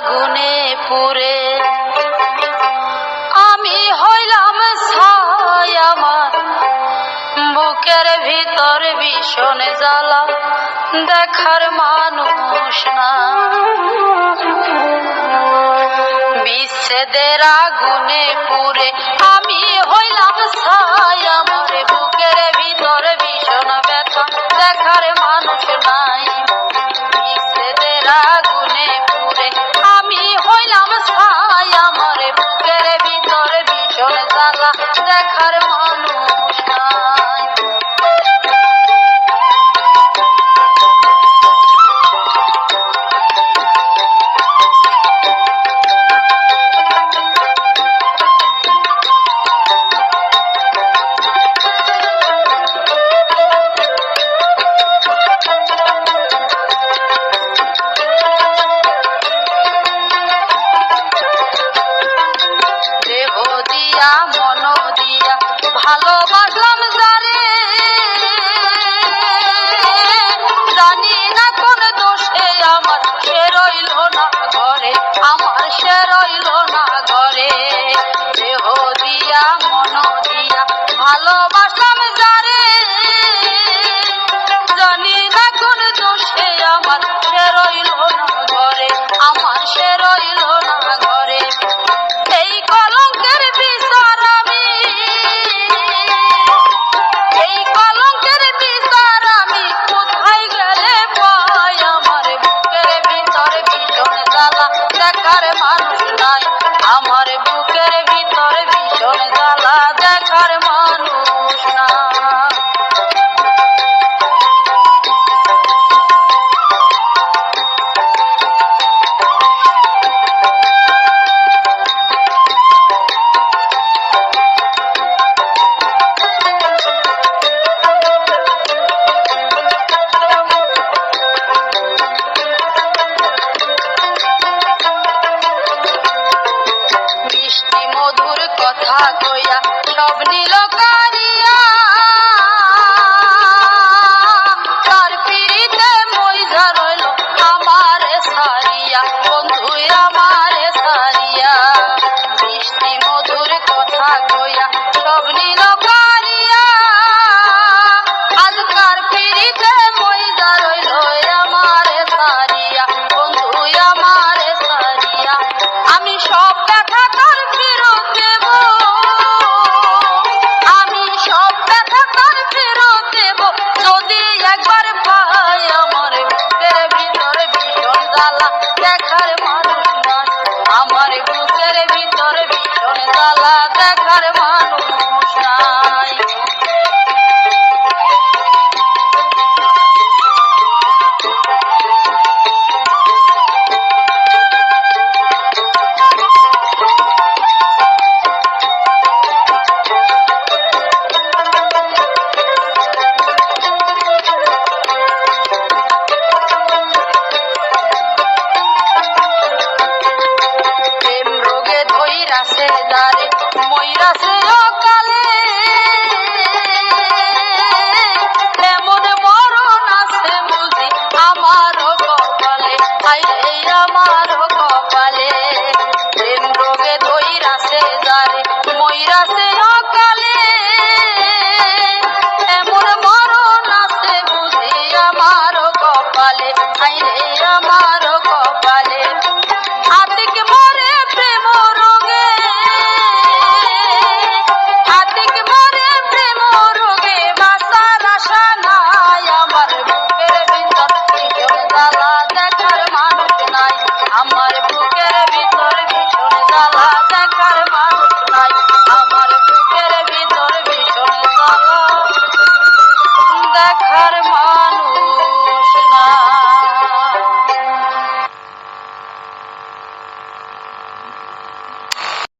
আগুনে পুড়ে আমি হইলাম ছাই, আমার বুকের ভিতর ভীষণ জ্বালা, দেখার মানুষ না। বিচ্ছেদের আগুনে পুড়ে আমি হইলাম ছাই, আমার বুকের ভিতর ভীষণ ব্যথা, দেখার মানুষ নাই। বিচ্ছেদের আগুনে পুড়ে আমি হইলাম ছাই, আমার বুকের ভিতর ভীষণ জ্বালা, দেখার মানুষ নাই। মন দিয়া ভালোবাসলাম যারে, জানি না কোন দোষে আমার সে রইল না ঘরে, আমার সে রইল না ঘরে। দেহ দিয়া মন দিয়া ভালোবাসলাম যারে, জানি না কোন দোষে আমার সে রইল না ঘরে, আমার সে রইল না ঘরে। এই কলঙ্কের বিচার আমি, এই কলঙ্কের বিচার আমি কোথায় গেলে পাই, আমার বুকের ভিতর ভীষণ জ্বালা, দেখার মানুষ নাই। আমার বুকের ভিতর ভীষণ জ্বালা, দেখার মানুষ না। মিষ্টি মধুর কথা কইয়া সব নীল কারিয়া, তার পিড়িতে মইজা রইল আমারে সারিয়া, বন্ধু আমারে সারিয়া। মিষ্টি মধুর কথা কইয়া সব নীল